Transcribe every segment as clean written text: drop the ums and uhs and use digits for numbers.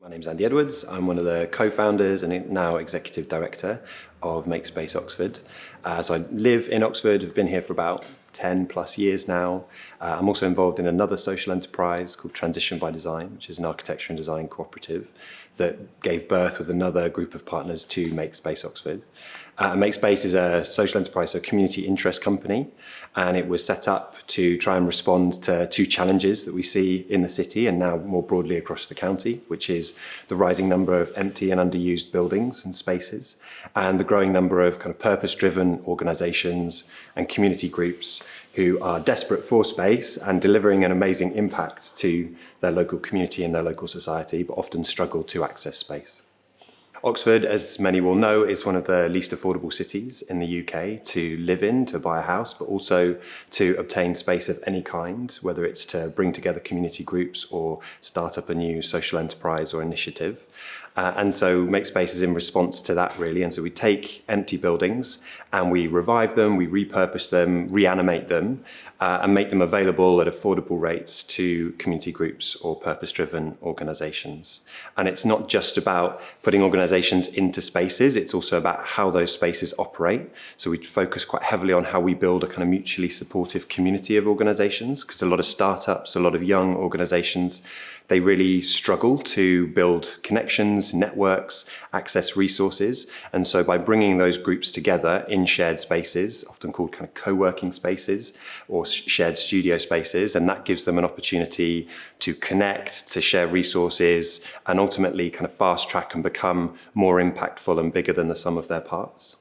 My name's Andy Edwards. I'm one of the co-founders and now executive director of Makespace Oxford. So I live in Oxford, have been here for about 10 plus years now. I'm also involved in another social enterprise called Transition by Design, which is an architecture and design cooperative that gave birth with another group of partners to Makespace Oxford. Makespace is a social enterprise, so a community interest company, and it was set up to try and respond to two challenges that we see in the city and now more broadly across the county, which is the rising number of empty and underused buildings and spaces, and the growing number of kind of purpose-driven organisations and community groups who are desperate for space and delivering an amazing impact to their local community and their local society, but often struggle to access space. Oxford, as many will know, is one of the least affordable cities in the UK to live in, to buy a house, but also to obtain space of any kind, whether it's to bring together community groups or start up a new social enterprise or initiative. And so Makespace is in response to that, really. And so we take empty buildings and we revive them, we repurpose them, reanimate them, and make them available at affordable rates to community groups or purpose-driven organisations. And it's not just about putting organisations into spaces, it's also about how those spaces operate. So we focus quite heavily on how we build a kind of mutually supportive community of organisations, because a lot of startups, a lot of young organisations, they really struggle to build connections, networks, access resources. And so by bringing those groups together in shared spaces, often called kind of co-working spaces or shared studio spaces, and that gives them an opportunity to connect, to share resources, and ultimately kind of fast track and become more impactful and bigger than the sum of their parts.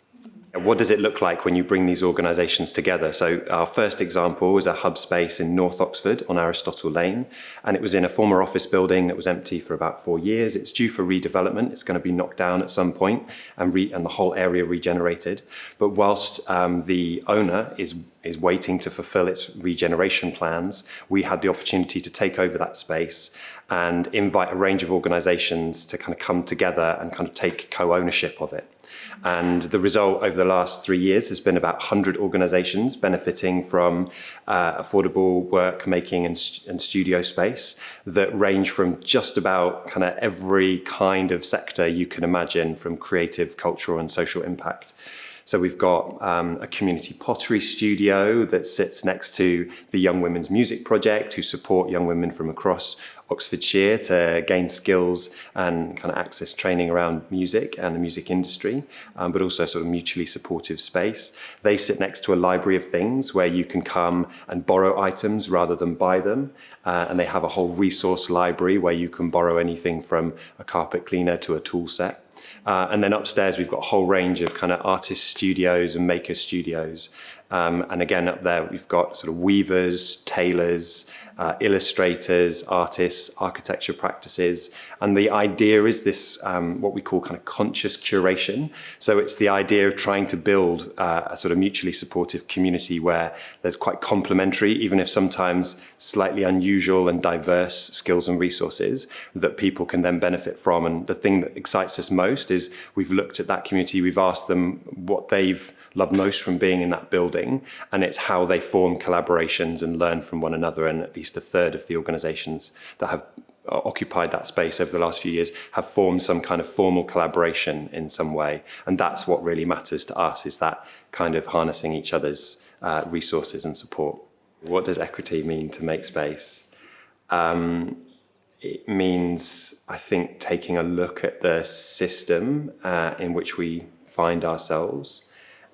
What does it look like when you bring these organisations together? So our first example was a hub space in North Oxford on Aristotle Lane, and it was in a former office building that was empty for about 4 years. It's due for redevelopment. It's going to be knocked down at some point and the whole area regenerated. But whilst the owner is waiting to fulfil its regeneration plans, we had the opportunity to take over that space and invite a range of organisations to kind of come together and kind of take co-ownership of it. And the result over the last 3 years has been about 100 organisations benefiting from affordable work making and studio space that range from just about kind of every kind of sector you can imagine, from creative, cultural and social impact. So we've got a community pottery studio that sits next to the Young Women's Music Project, who support young women from across Oxfordshire to gain skills and kind of access training around music and the music industry, but also sort of mutually supportive space. They sit next to a library of things where you can come and borrow items rather than buy them. And they have a whole resource library where you can borrow anything from a carpet cleaner to a tool set. And then upstairs, we've got a whole range of kind of artist studios and maker studios. And again, up there, we've got sort of weavers, tailors, illustrators, artists, architecture practices. And the idea is this, what we call kind of conscious curation. So it's the idea of trying to build a sort of mutually supportive community where there's quite complementary, even if sometimes slightly unusual and diverse skills and resources that people can then benefit from. And the thing that excites us most is we've looked at that community, we've asked them what they've loved most from being in that building, and it's how they form collaborations and learn from one another. And at least a third of the organisations that have occupied that space over the last few years have formed some kind of formal collaboration in some way. And that's what really matters to us, is that kind of harnessing each other's resources and support. What does equity mean to Makespace? It means, I think, taking a look at the system in which we find ourselves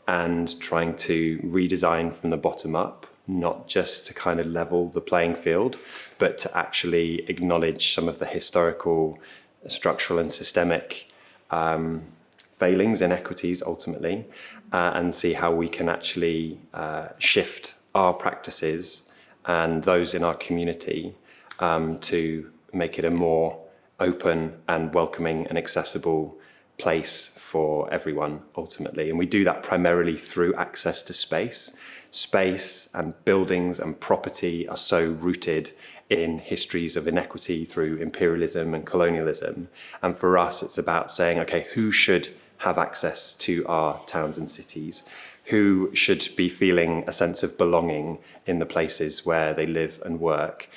and trying to redesign from the bottom up, not just to kind of level the playing field, but to actually acknowledge some of the historical, structural and systemic failings, inequities ultimately, and see how we can actually shift our practices and those in our community to make it a more open and welcoming and accessible place for everyone ultimately. And we do that primarily through access to space. Space and buildings and property are so rooted in histories of inequity through imperialism and colonialism. And for us, it's about saying, okay, who should have access to our towns and cities? who should be feeling a sense of belonging in the places where they live and work,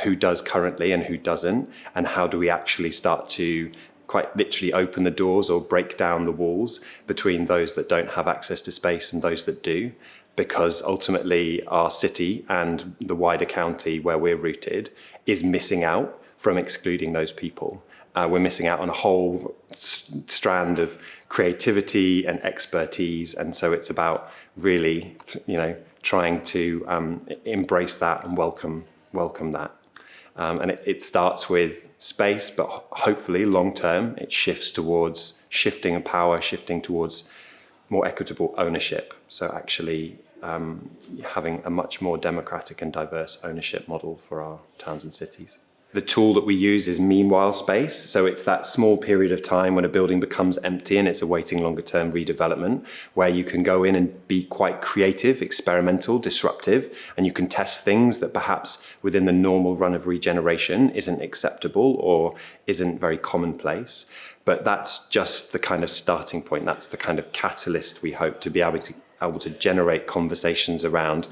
who does currently and who doesn't, and how do we actually start to quite literally open the doors or break down the walls between those that don't have access to space and those that do, because ultimately our city and the wider county where we're rooted is missing out from excluding those people. We're missing out on a whole strand of creativity and expertise, and so it's about really, trying to embrace that and welcome that. And it starts with space, but hopefully long term it shifts towards shifting of power, shifting towards more equitable ownership. So actually having a much more democratic and diverse ownership model for our towns and cities. The tool that we use is meanwhile space. So it's that small period of time when a building becomes empty and it's awaiting longer term redevelopment, where you can go in and be quite creative, experimental, disruptive, and you can test things that perhaps within the normal run of regeneration isn't acceptable or isn't very commonplace. But that's just the kind of starting point. That's the kind of catalyst we hope to be able to generate conversations around,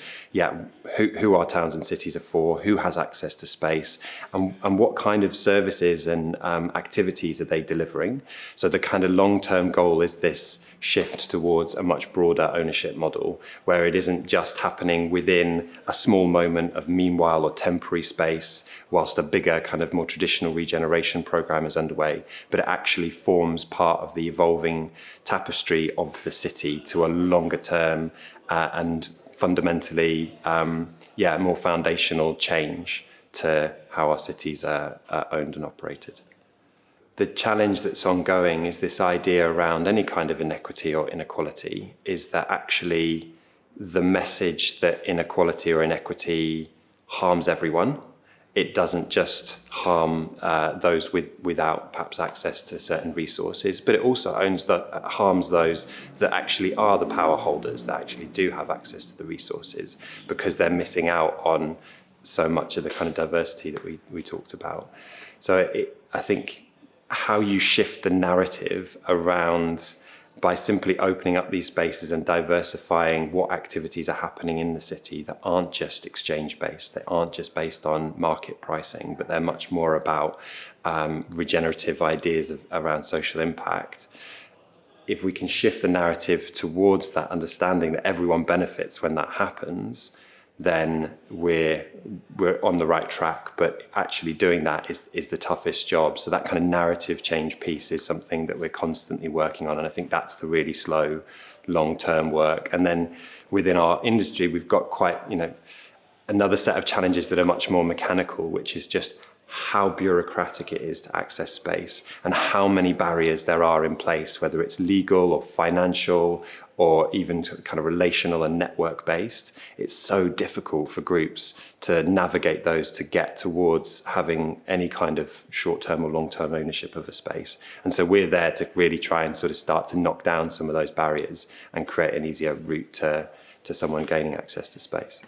who our towns and cities are for, who has access to space, and what kind of services and activities are they delivering. So the kind of long-term goal is this shift towards a much broader ownership model, where it isn't just happening within a small moment of meanwhile or temporary space whilst a bigger kind of more traditional regeneration program is underway, but it actually forms part of the evolving tapestry of the city to a longer term and fundamentally more foundational change to how our cities are owned and operated. The challenge that's ongoing is this idea around any kind of inequity or inequality, is that actually the message that inequality or inequity harms everyone. It doesn't just harm those without perhaps access to certain resources, but it also harms those that actually are the power holders, that actually do have access to the resources, because they're missing out on so much of the kind of diversity that we talked about. So I think how you shift the narrative around by simply opening up these spaces and diversifying what activities are happening in the city that aren't just exchange-based, they aren't just based on market pricing, but they're much more about regenerative ideas around social impact. If we can shift the narrative towards that understanding that everyone benefits when that happens, then we're on the right track. But actually doing that is the toughest job. So that kind of narrative change piece is something that we're constantly working on. And I think that's the really slow, long-term work. And then within our industry, we've got quite, another set of challenges that are much more mechanical, which is just how bureaucratic it is to access space and how many barriers there are in place, whether it's legal or financial or even kind of relational and network based. It's so difficult for groups to navigate those to get towards having any kind of short-term or long-term ownership of a space. And so we're there to really try and sort of start to knock down some of those barriers and create an easier route to someone gaining access to space.